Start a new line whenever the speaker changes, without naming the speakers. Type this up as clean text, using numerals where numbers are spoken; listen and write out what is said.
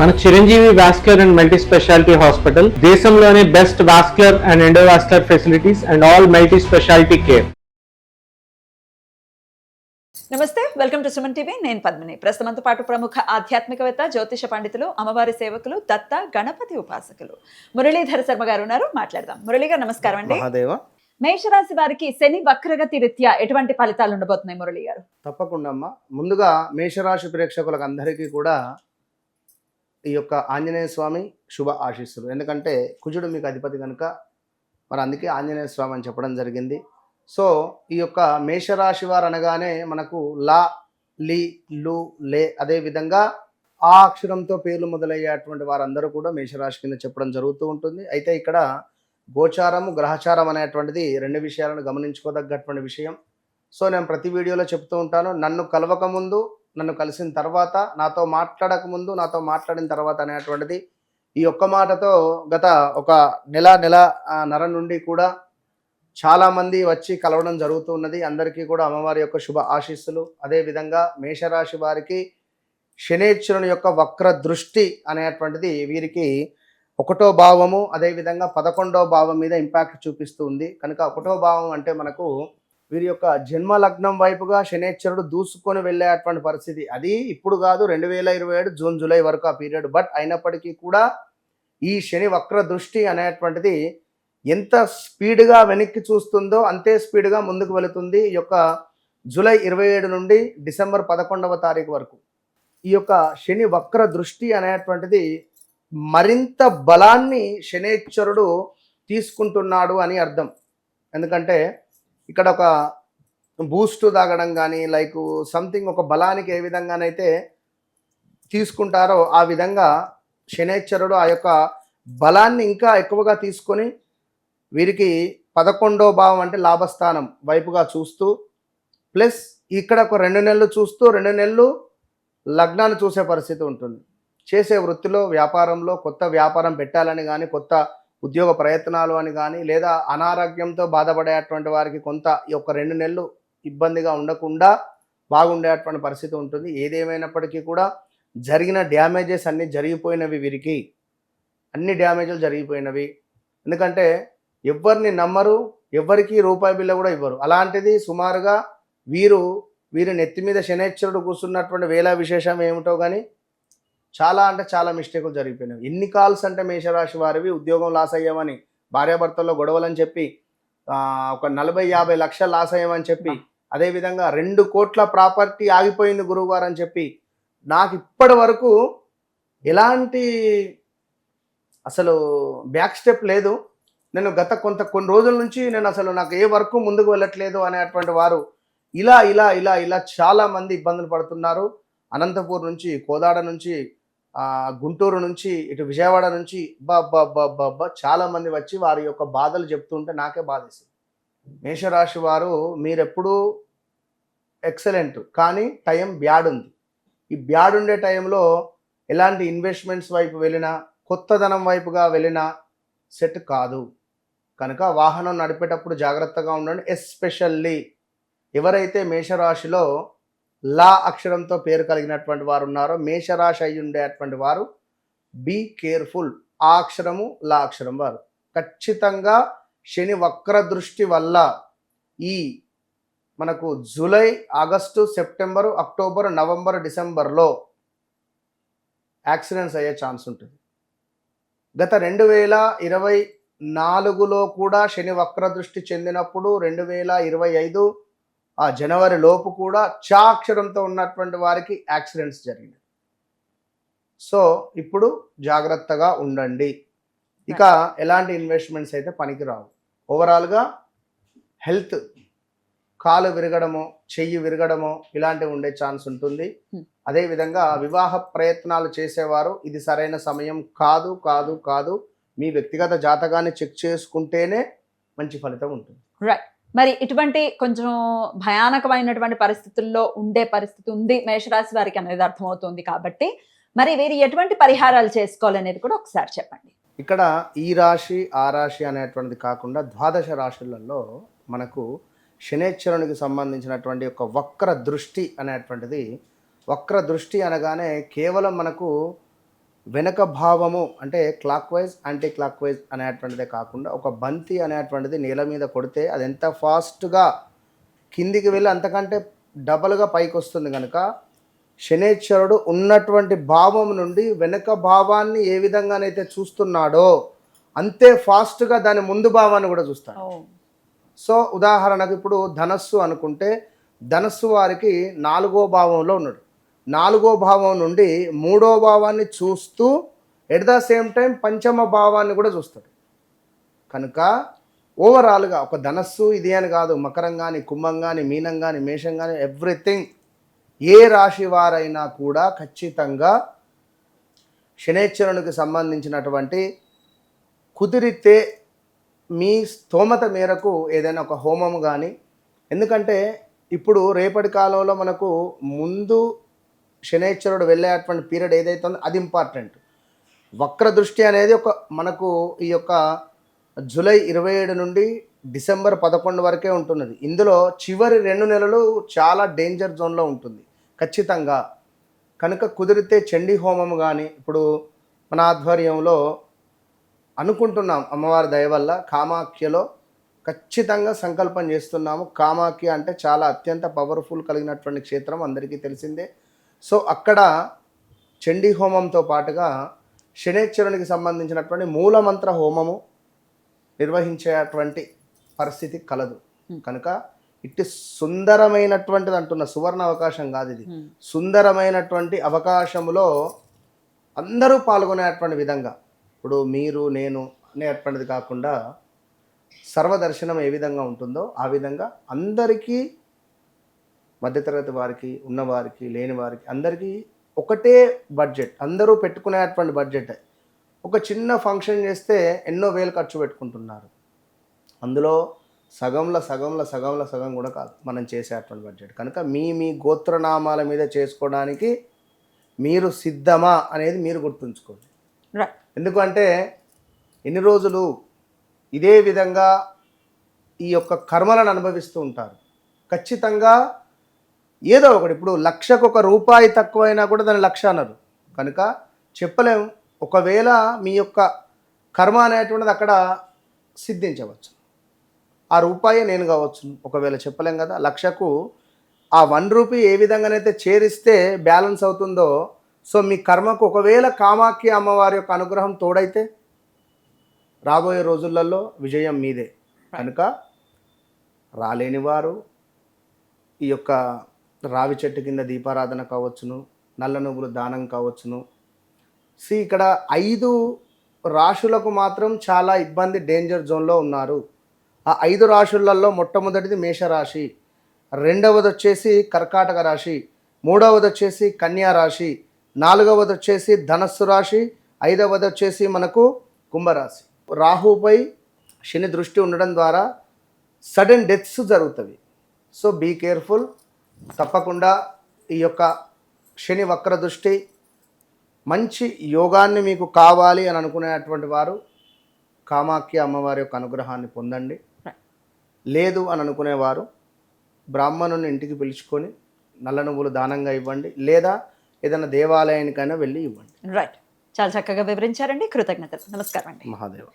మన Chiranjeevi vascular and multi speciality hospital దేశంలోనే best vascular and endovascular facilities and all multi speciality care.
నమస్తే, welcome to Suman TV. నేను పద్మిని. ప్రస్తుతంతో పాటు ప్రముఖ ఆధ్యాత్మికవేత్త, జ్యోతిష పండితులు, అమ్మవారి సేవకులు, దత్త గణపతి ఉపాసకులు మురళీధర శర్మ గారు ఉన్నారు. మాట్లాడదాం. మురళీ గారు నమస్కారం అండి. మేషరాశి వారికి శని వక్రగతి రీత్యా ఎటువంటి ఫలితాలు ఉండబోతున్నాయి మురళి గారు?
తప్పకుండా అమ్మా. ముందుగా మేషరాశి ప్రేక్షకులకు అందరికీ కూడా ఈ యొక్క ఆంజనేయ స్వామి శుభ ఆశీస్సులు. ఎందుకంటే కుజుడు మీకు అధిపతి కనుక మరి అందుకే ఆంజనేయ స్వామి అని చెప్పడం జరిగింది. సో ఈ యొక్క మేషరాశి వారు అనగానే మనకు లా, లి, లు, లే అదేవిధంగా ఆ అక్షరంతో పేర్లు మొదలయ్యేటువంటి వారందరూ కూడా మేషరాశి కింద చెప్పడం జరుగుతూ ఉంటుంది. అయితే ఇక్కడ గోచారము, గ్రహచారం అనేటువంటిది రెండు విషయాలను గమనించుకోదగ్గటువంటి విషయం. సో నేను ప్రతి వీడియోలో చెప్తూ ఉంటాను, నన్ను కలవక ముందు, నన్ను కలిసిన తర్వాత, నాతో మాట్లాడక ముందు, నాతో మాట్లాడిన తర్వాత అనేటువంటిది ఈ ఒక్క మాటతో గత ఒక నెల నుండి కూడా చాలామంది వచ్చి కలవడం జరుగుతూ ఉన్నది. అందరికీ కూడా అమ్మవారి యొక్క శుభ ఆశీస్సులు. అదేవిధంగా మేషరాశి వారికి శనేశ్వరుని యొక్క వక్ర దృష్టి అనేటువంటిది వీరికి 1వ భావము అదేవిధంగా 11వ భావం మీద ఇంపాక్ట్ చూపిస్తూ ఉంది. కనుక 1వ భావం అంటే మనకు వీరి యొక్క జన్మ లగ్నం వైపుగా శనేశ్వరుడు దూసుకొని వెళ్ళేటువంటి పరిస్థితి. అది ఇప్పుడు కాదు, 2027 జూన్ జూలై వరకు ఆ పీరియడ్. బట్ అయినప్పటికీ కూడా ఈ శని వక్ర దృష్టి అనేటువంటిది ఎంత స్పీడ్గా వెనక్కి చూస్తుందో అంతే స్పీడ్గా ముందుకు వెళుతుంది. ఈ యొక్క జూలై 27 నుండి డిసెంబర్ 11వ తారీఖు వరకు ఈ యొక్క శని వక్ర దృష్టి అనేటువంటిది మరింత బలాన్ని శనేశ్వరుడు తీసుకుంటున్నాడు అని అర్థం. ఎందుకంటే ఇక్కడ ఒక బూస్ట్ తాగడం కానీ లైక్ సంథింగ్ ఒక బలానికి ఏ విధంగానైతే తీసుకుంటారో ఆ విధంగా శనేశ్వరుడు ఆ యొక్క బలాన్ని ఇంకా ఎక్కువగా తీసుకొని వీరికి 11వ భావం అంటే లాభస్థానం వైపుగా చూస్తూ ప్లస్ ఇక్కడ ఒక 2 నెలలు చూస్తూ 2 నెలలు లగ్నాన్ని చూసే పరిస్థితి ఉంటుంది. చేసే వృత్తిలో, వ్యాపారంలో కొత్త వ్యాపారం పెట్టాలని కానీ, కొత్త ఉద్యోగ ప్రయత్నాలు అని కానీ, లేదా అనారోగ్యంతో బాధపడేటువంటి వారికి కొంత ఈ యొక్క 2 నెలలు ఇబ్బందిగా ఉండకుండా బాగుండేటువంటి పరిస్థితి ఉంటుంది. ఏదేమైనప్పటికీ కూడా జరిగిన డ్యామేజెస్ అన్నీ జరిగిపోయినవి, వీరికి అన్ని డ్యామేజ్లు జరిగిపోయినవి. ఎందుకంటే ఎవరిని నమ్మరు, ఎవరికి రూపాయి బిల్ల కూడా ఇవ్వరు. అలాంటిది సుమారుగా వీరి నెత్తి మీద శనేశ్వరుడు కూర్చున్నటువంటి వేళ విశేషం ఏమిటో కానీ చాలా అంటే చాలా మిస్టేకులు జరిగిపోయినాయి. ఎన్ని కాల్స్ అంటే మేషరాశి వారివి ఉద్యోగం లాస్ అయ్యామని, భార్యాభర్తల్లో గొడవలని చెప్పి, ఒక 40-50 లక్షలు లాస్ అయ్యామని చెప్పి, అదేవిధంగా 2 కోట్ల ప్రాపర్టీ ఆగిపోయింది గురువుగారు అని చెప్పి, నాకు ఇప్పటి వరకు ఎలాంటి అసలు బ్యాక్ స్టెప్ లేదు. నేను గత కొన్ని రోజుల నుంచి నేను అసలు నాకు ఏ వర్క్ ముందుకు వెళ్ళట్లేదు అనేటువంటి వారు ఇలా ఇలా ఇలా ఇలా చాలామంది ఇబ్బందులు పడుతున్నారు. అనంతపూర్ నుంచి, కోదాడ నుంచి, గుంటూరు నుంచి, ఇటు విజయవాడ నుంచి చాలామంది వచ్చి వారి యొక్క బాధలు చెప్తుంటే నాకే బాధేసింది. మేషరాశి వారు మీరెప్పుడూ ఎక్సలెంట్, కానీ టైం బ్యాడ్ ఉంది. ఈ బ్యాడ్ ఉండే టైంలో ఎలాంటి ఇన్వెస్ట్మెంట్స్ వైపు వెళ్ళినా, కొత్తదనం వైపుగా వెళ్ళినా సెట్ కాదు. కనుక వాహనం నడిపేటప్పుడు జాగ్రత్తగా ఉండండి. ఎస్పెషల్లీ ఎవరైతే మేషరాశిలో లా అక్షరంతో పేరు కలిగినటువంటి వారు ఉన్నారో, మేషరాశి అయి ఉండేటువంటి వారు బీ కేర్ఫుల్. ఆ అక్షరము లా అక్షరం వారు ఖచ్చితంగా శని వక్ర దృష్టి వల్ల ఈ మనకు July, August, September, October, November, డిసెంబర్లో యాక్సిడెంట్స్ అయ్యే ఛాన్స్ ఉంటుంది. గత 2024లో కూడా శని వక్ర దృష్టి చెందినప్పుడు 2025 జనవరి లోపు కూడా చా అక్షరంతో ఉన్నటువంటి వారికి యాక్సిడెంట్స్ జరిగినాయి. సో ఇప్పుడు జాగ్రత్తగా ఉండండి. ఇక ఎలాంటి ఇన్వెస్ట్మెంట్స్ అయితే పనికిరావు. ఓవరాల్గా హెల్త్, కాలు విరగడమో, చెయ్యి విరగడమో ఇలాంటివి ఉండే ఛాన్స్ ఉంటుంది. అదేవిధంగా వివాహ ప్రయత్నాలు చేసేవారు ఇది సరైన సమయం కాదు కాదు కాదు. మీ వ్యక్తిగత జాతకాన్ని చెక్ చేసుకుంటేనే మంచి ఫలితం ఉంటుంది.
రైట్. మరి ఇటువంటి కొంచెం భయానకమైనటువంటి పరిస్థితుల్లో ఉండే పరిస్థితి ఉంది మేషరాశి వారికి అనేది అర్థమవుతుంది. కాబట్టి మరి వీరు ఎటువంటి పరిహారాలు చేసుకోవాలనేది కూడా ఒకసారి చెప్పండి.
ఇక్కడ ఈ రాశి ఆ రాశి అనేటువంటిది కాకుండా ద్వాదశ రాశులలో మనకు శనేశ్వరునికి సంబంధించినటువంటి ఒక వక్ర దృష్టి అనేటువంటిది, వక్ర దృష్టి అనగానే కేవలం మనకు వెనక భావము అంటే clockwise anticlockwise అనేటువంటిదే కాకుండా ఒక బంతి అనేటువంటిది నేల మీద కొడితే అది ఎంత ఫాస్ట్గా కిందికి వెళ్ళి అంతకంటే డబల్గా పైకి వస్తుంది కనుక శనేశ్వరుడు ఉన్నటువంటి భావం నుండి వెనక భావాన్ని ఏ విధంగానైతే చూస్తున్నాడో అంతే ఫాస్ట్గా దాని ముందు భావాన్ని కూడా చూస్తాడు. సో ఉదాహరణకు ఇప్పుడు ధనస్సు అనుకుంటే ధనస్సు వారికి 4వ భావంలో ఉన్నాడు. 4వ భావం నుండి 3వ భావాన్ని చూస్తూ ఎట్ ద సేమ్ టైం పంచమ భావాన్ని కూడా చూస్తాడు. కనుక ఓవరాల్గా ఒక ధనస్సు ఇది అని కాదు, మకరం కానీ కుంభం కానీ మీనం కానీ మేషం కానీ ఎవ్రీథింగ్ ఏ రాశి వారైనా కూడా ఖచ్చితంగా శనేశ్వరునికి సంబంధించినటువంటి కుదిరితే మీ స్తోమత మేరకు ఏదైనా ఒక హోమం కానీ, ఎందుకంటే ఇప్పుడు రేపటి కాలంలో మనకు ముందు శనేశ్వరుడు వెళ్ళేటువంటి పీరియడ్ ఏదైతే ఉందో అది ఇంపార్టెంట్. వక్ర దృష్టి అనేది ఒక మనకు ఈ యొక్క జూలై 27 నుండి డిసెంబర్ 11 వరకే ఉంటున్నది. ఇందులో చివరి 2 నెలలు చాలా డేంజర్ జోన్లో ఉంటుంది ఖచ్చితంగా. కనుక కుదిరితే చండీ హోమం కానీ ఇప్పుడు మన ఆధ్వర్యంలో అనుకుంటున్నాం అమ్మవారి దయ వల్ల కామాఖ్యలో ఖచ్చితంగా సంకల్పం చేస్తున్నాము. కామాఖ్య అంటే చాలా అత్యంత పవర్ఫుల్ కలిగినటువంటి క్షేత్రం అందరికీ తెలిసిందే. సో అక్కడ చండీ హోమంతో పాటుగా శనేశ్వరునికి సంబంధించినటువంటి మూలమంత్ర హోమము నిర్వహించేటువంటి పరిస్థితి కలదు. కనుక ఇట్టి సుందరమైనటువంటిది అంటున్న సువర్ణ అవకాశం కాదు ఇది, సుందరమైనటువంటి అవకాశములో అందరూ పాల్గొనేటువంటి విధంగా ఇప్పుడు మీరు నేను అనేటువంటిది కాకుండా సర్వదర్శనం ఏ విధంగా ఉంటుందో ఆ విధంగా అందరికీ, మధ్యతరగతి వారికి, ఉన్నవారికి, లేని వారికి అందరికీ ఒకటే బడ్జెట్, అందరూ పెట్టుకునేటువంటి బడ్జెట్. ఒక చిన్న ఫంక్షన్ చేస్తే ఎన్నో వేలు ఖర్చు పెట్టుకుంటున్నారు. అందులో సగం కూడా కాదు మనం చేసేటువంటి బడ్జెట్. కనుక మీ గోత్రనామాల మీద చేసుకోవడానికి మీరు సిద్ధమా అనేది మీరు గుర్తుంచుకోండి. ఎందుకంటే ఎన్ని రోజులు ఇదే విధంగా ఈ యొక్క కర్మలను అనుభవిస్తూ ఉంటారు. ఖచ్చితంగా ఏదో ఒకటి, ఇప్పుడు 1,00,000కు రూపాయి తక్కువైనా కూడా దాన్ని 1,00,000 అన్నారు. కనుక చెప్పలేము, ఒకవేళ మీ యొక్క కర్మ అనేటువంటిది అక్కడ సిద్ధించవచ్చు. ఆ రూపాయే నేను కావచ్చు, ఒకవేళ చెప్పలేం కదా. 1,00,000కు ఆ 1 రూపీ ఏ విధంగానైతే చేరిస్తే బ్యాలెన్స్ అవుతుందో, సో మీ కర్మకు ఒకవేళ కామాఖ్య అమ్మవారి యొక్క అనుగ్రహం తోడైతే రాబోయే రోజులలో విజయం మీదే. కనుక రాలేని వారు ఈ యొక్క రావి చెట్టు కింద దీపారాధన కావచ్చును, నల్ల నువ్వులు దానం కావచ్చును. ఇక్కడ 5 రాశులకు మాత్రం చాలా ఇబ్బంది, డేంజర్ జోన్లో ఉన్నారు. ఆ 5 రాశులలో మొట్టమొదటిది మేషరాశి, రెండవది వచ్చేసి కర్కాటక రాశి, మూడవది వచ్చేసి కన్యా రాశి, నాలుగవది వచ్చేసి ధనస్సు రాశి, ఐదవది వచ్చేసి మనకు కుంభరాశి. రాహుపై శని దృష్టి ఉండడం ద్వారా సడన్ డెత్స్ జరుగుతుంది. So be careful. తప్పకుండా ఈ యొక్క శని వక్ర దృష్టి, మంచి యోగాన్ని మీకు కావాలి అని అనుకునేటువంటి వారు కామాఖ్య అమ్మవారి యొక్క అనుగ్రహాన్ని పొందండి. లేదు అని అనుకునేవారు బ్రాహ్మణుని ఇంటికి పిలుచుకొని నల్ల నువ్వులు దానంగా ఇవ్వండి, లేదా ఏదైనా దేవాలయానికైనా వెళ్ళి ఇవ్వండి.
రైట్, చాలా చక్కగా వివరించారండి. కృతజ్ఞతలు. నమస్కారం అండి.
మహాదేవ.